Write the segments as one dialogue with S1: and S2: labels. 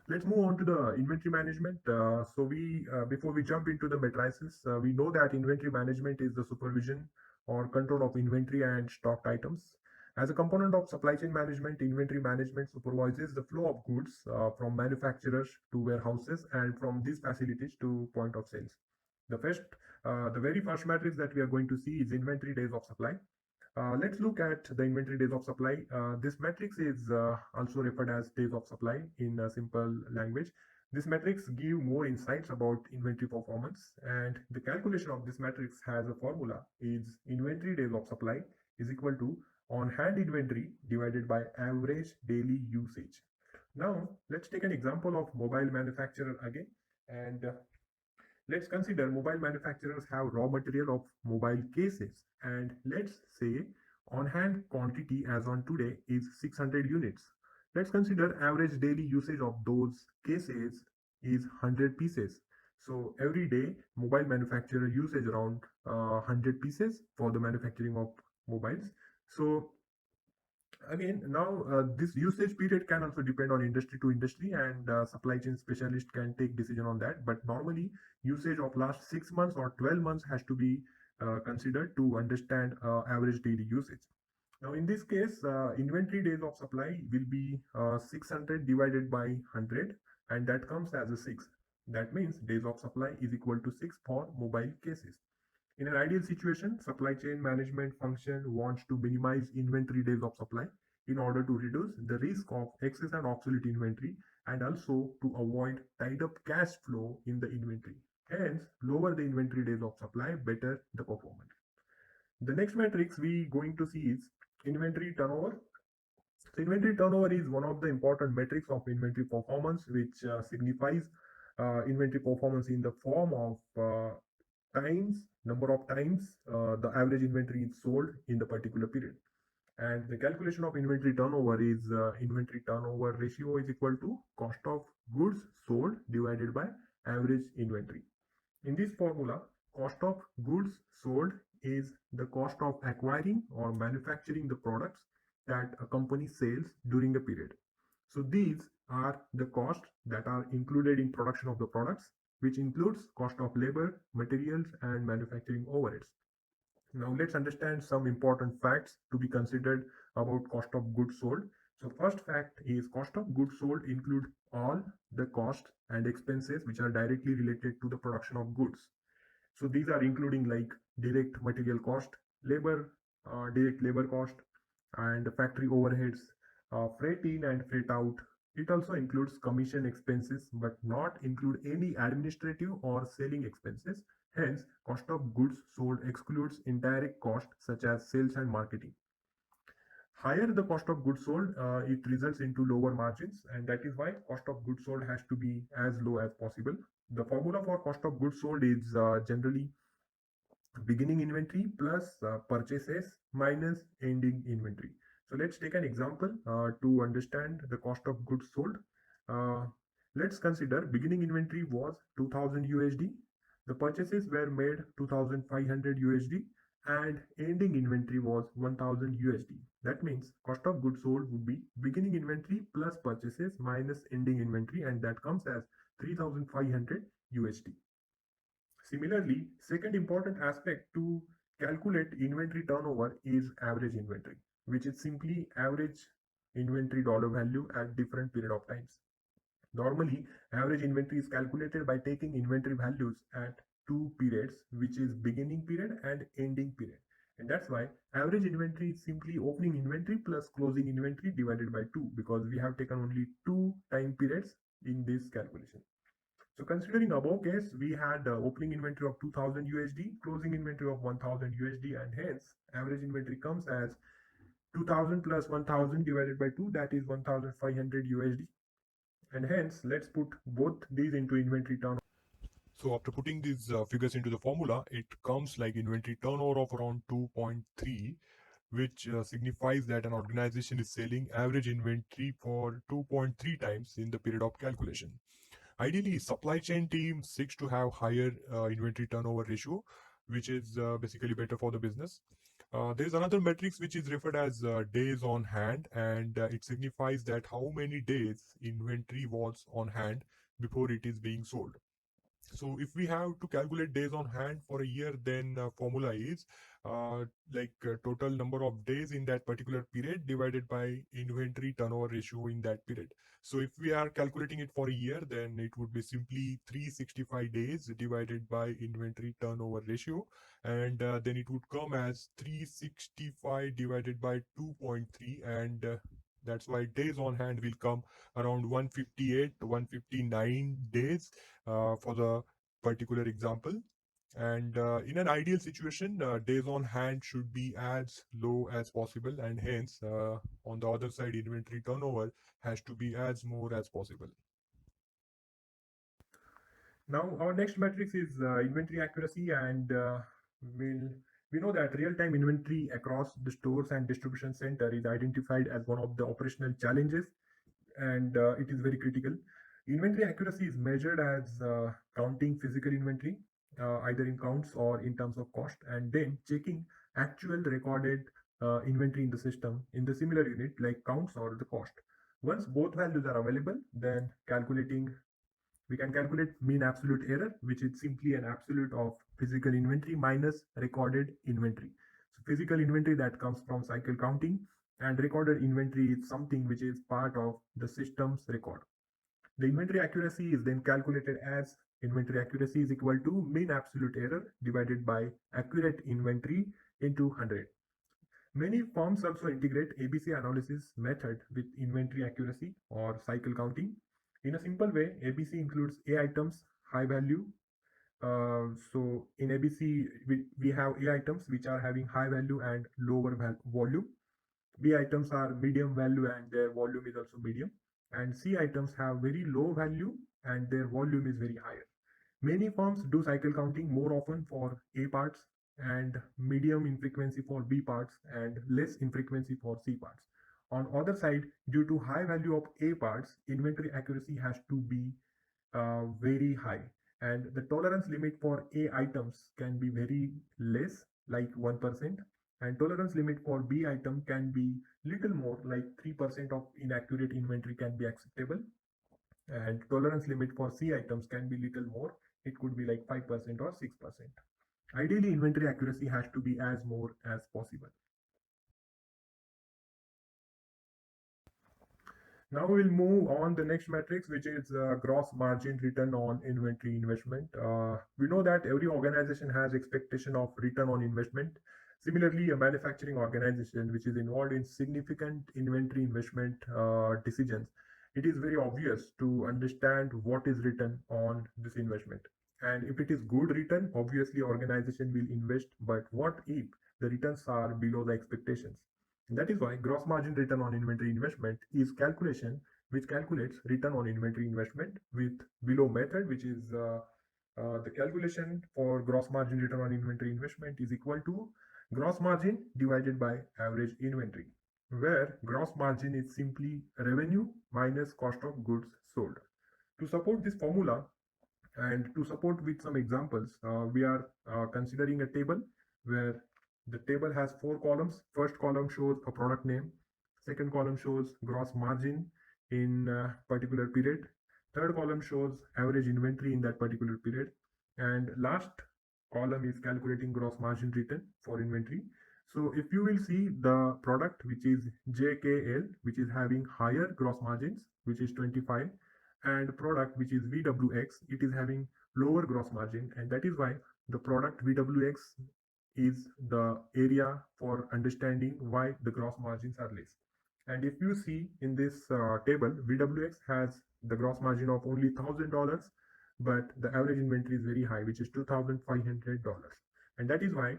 S1: Let's move on to the inventory management. Before we jump into the matrices, we know that inventory management is the supervision or control of inventory and stocked items. As a component of supply chain management, inventory management supervises the flow of goods from manufacturers to warehouses and from these facilities to point of sales. The first, the very first matrix that we are going to see is inventory days of supply. Let's look at the inventory days of supply. This matrix is also referred as days of supply in a simple language. This matrix give more insights about inventory performance, and the calculation of this matrix has a formula is inventory days of supply is equal to on hand inventory divided by average daily usage. Now let's take an example of mobile manufacturer again, and let's consider mobile manufacturers have raw material of mobile cases, and let's say on hand quantity as on today is 600 units. Let's consider average daily usage of those cases is 100 pieces. So every day mobile manufacturer uses around 100 pieces for the manufacturing of mobiles. So again, now this usage period can also depend on industry to industry, and supply chain specialist can take decision on that. But normally, usage of last 6 months or 12 months has to be considered to understand average daily usage. Now, in this case, inventory days of supply will be 600 divided by 100, and that comes as a 6. That means days of supply is equal to 6 for mobile cases. In an ideal situation, supply chain management function wants to minimize inventory days of supply in order to reduce the risk of excess and obsolete inventory and also to avoid tied up cash flow in the inventory. Hence, lower the inventory days of supply, better the performance. The next matrix we going to see is inventory turnover. So inventory turnover is one of the important metrics of inventory performance, which signifies inventory performance in the form of number of times the average inventory is sold in the particular period. And the calculation of inventory turnover is inventory turnover ratio is equal to cost of goods sold divided by average inventory. In this formula, cost of goods sold is the cost of acquiring or manufacturing the products that a company sells during a period. So these are the costs that are included in production of the products, which includes cost of labor, materials, and manufacturing overheads. Now let's understand some important facts to be considered about cost of goods sold. So first fact is cost of goods sold include all the costs and expenses which are directly related to the production of goods. So these are including like direct material cost, labor, direct labor cost, and factory overheads, freight in and freight out. It also includes commission expenses, but not include any administrative or selling expenses. Hence, cost of goods sold excludes indirect costs such as sales and marketing. Higher the cost of goods sold, it results into lower margins, and that is why cost of goods sold has to be as low as possible. The formula for cost of goods sold is generally beginning inventory plus purchases minus ending inventory. So let's take an example to understand the cost of goods sold. Uh, let's consider beginning inventory was 2000 USD. The purchases were made 2500 USD and ending inventory was 1000 USD. That means cost of goods sold would be beginning inventory plus purchases minus ending inventory, and that comes as 3500 USD. Similarly, second important aspect to calculate inventory turnover is average inventory, which is simply average inventory dollar value at different period of times. Normally, average inventory is calculated by taking inventory values at two periods, which is beginning period and ending period. And that's why average inventory is simply opening inventory plus closing inventory divided by 2, because we have taken only two time periods in this calculation. So considering above case, we had opening inventory of 2000 USD, closing inventory of 1000 USD, and hence average inventory comes as 2000 plus 1000 divided by 2, that is 1500 USD. And hence, let's put both these into inventory turnover. So after putting these figures into the formula, it comes like inventory turnover of around 2.3, which signifies that an organization is selling average inventory for 2.3 times in the period of calculation. Ideally, supply chain team seeks to have higher inventory turnover ratio, which is basically better for the business. There is another metrics which is referred as days on hand, and it signifies that how many days inventory was on hand before it is being sold. So if we have to calculate days on hand for a year, then formula is uh, total number of days in that particular period divided by inventory turnover ratio in that period. So if we are calculating it for a year, then it would be simply 365 days divided by inventory turnover ratio, and then it would come as 365 divided by 2.3, and that's why days on hand will come around 158 159 days for the particular example. And in an ideal situation, days on hand should be as low as possible, and hence, on the other side, inventory turnover has to be as more as possible. Now, our next matrix is inventory accuracy, and we'll, we know that real-time inventory across the stores and distribution center is identified as one of the operational challenges, and it is very critical. Inventory accuracy is measured as counting physical inventory, either in counts or in terms of cost, and then checking actual recorded inventory in the system in the similar unit like counts or the cost. Once both values are available, then we can calculate mean absolute error, which is simply an absolute of physical inventory minus recorded inventory. So physical inventory that comes from cycle counting, and recorded inventory is something which is part of the system's record. The inventory accuracy is then calculated as inventory accuracy is equal to mean absolute error divided by accurate inventory into 100. Many firms also integrate ABC analysis method with inventory accuracy or cycle counting. In a simple way, ABC includes A items, high value. So in ABC, we have A items which are having high value and lower volume. B items are medium value and their volume is also medium. And C items have very low value and their volume is very higher. Many firms do cycle counting more often for A parts and medium in frequency for B parts and less in frequency for C parts. On other side, due to high value of A parts, inventory accuracy has to be very high, and the tolerance limit for A items can be very less, like 1%, and tolerance limit for B item can be little more, like 3% of inaccurate inventory can be acceptable, and tolerance limit for C items can be little more. It could be like 5% or 6%. Ideally, inventory accuracy has to be as more as possible. Now we'll move on the next matrix, which is gross margin return on inventory investment. We know that every organization has expectation of return on investment. Similarly, a manufacturing organization which is involved in significant inventory investment decisions, it is very obvious to understand what is return on this investment. And if it is good return, obviously organization will invest. But what if the returns are below the expectations? That is why gross margin return on inventory investment is calculation which calculates return on inventory investment with below method, which is the calculation for gross margin return on inventory investment is equal to gross margin divided by average inventory, where gross margin is simply revenue minus cost of goods sold. To support this formula, and to support with some examples, we are considering a table where the table has four columns. First column shows a product name. Second column shows gross margin in a particular period. Third column shows average inventory in that particular period. And last column is calculating gross margin return for inventory. So if you will see the product which is JKL, which is having higher gross margins, which is 25, and product which is VWX, it is having lower gross margin, and that is why the product VWX is the area for understanding why the gross margins are less. And if you see in this table, VWX has the gross margin of only $1,000, but the average inventory is very high, which is $2,500. And that is why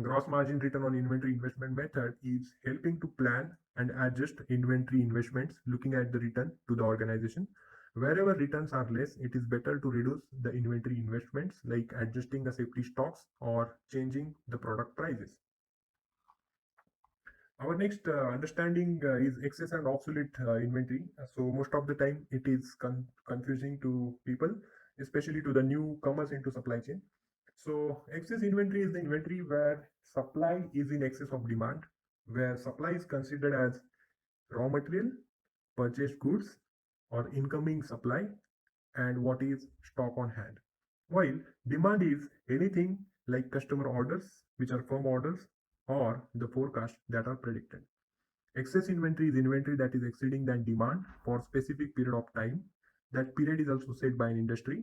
S1: gross margin return on inventory investment method is helping to plan and adjust inventory investments looking at the return to the organization. Wherever returns are less, it is better to reduce the inventory investments like adjusting the safety stocks or changing the product prices. Our next understanding is excess and obsolete inventory. So most of the time it is confusing to people, especially to the newcomers into supply chain. So excess inventory is the inventory where supply is in excess of demand, where supply is considered as raw material, purchased goods, or incoming supply, and what is stock on hand. While demand is anything like customer orders, which are firm orders, or the forecast that are predicted. Excess inventory is inventory that is exceeding than demand for specific period of time. That period is also set by an industry.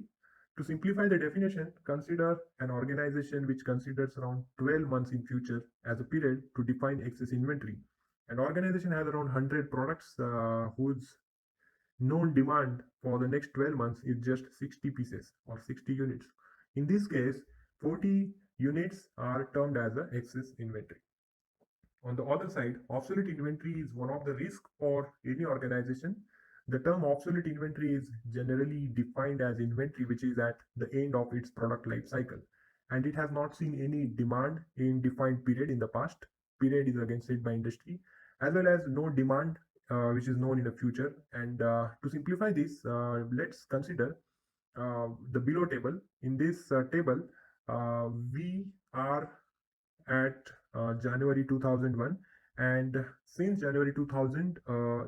S1: To simplify the definition, consider an organization which considers around 12 months in future as a period to define excess inventory. An organization has around 100 products whose known demand for the next 12 months is just 60 pieces or 60 units. In this case, 40 units are termed as the excess inventory. On the other side, obsolete inventory is one of the risks for any organization. The term obsolete inventory is generally defined as inventory which is at the end of its product life cycle, and it has not seen any demand in defined period in the past. Period is again set by industry, as well as no demand which is known in the future. And to simplify this, let's consider the below table. In this table, we are at January 2001. And since January 2000,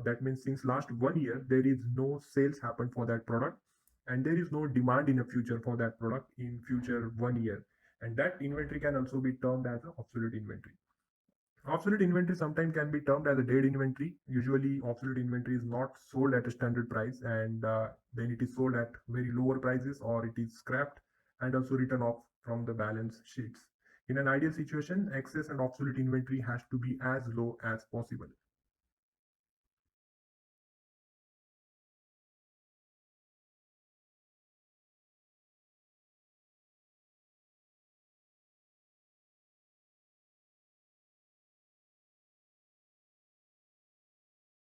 S1: that means since last 1 year, there is no sales happen for that product, and there is no demand in the future for that product in future 1 year. And that inventory can also be termed as an obsolete inventory. Obsolete inventory sometimes can be termed as a dead inventory. Usually, obsolete inventory is not sold at a standard price, and then it is sold at very lower prices, or it is scrapped and also written off from the balance sheets. In an ideal situation, excess and obsolete inventory has to be as low as possible.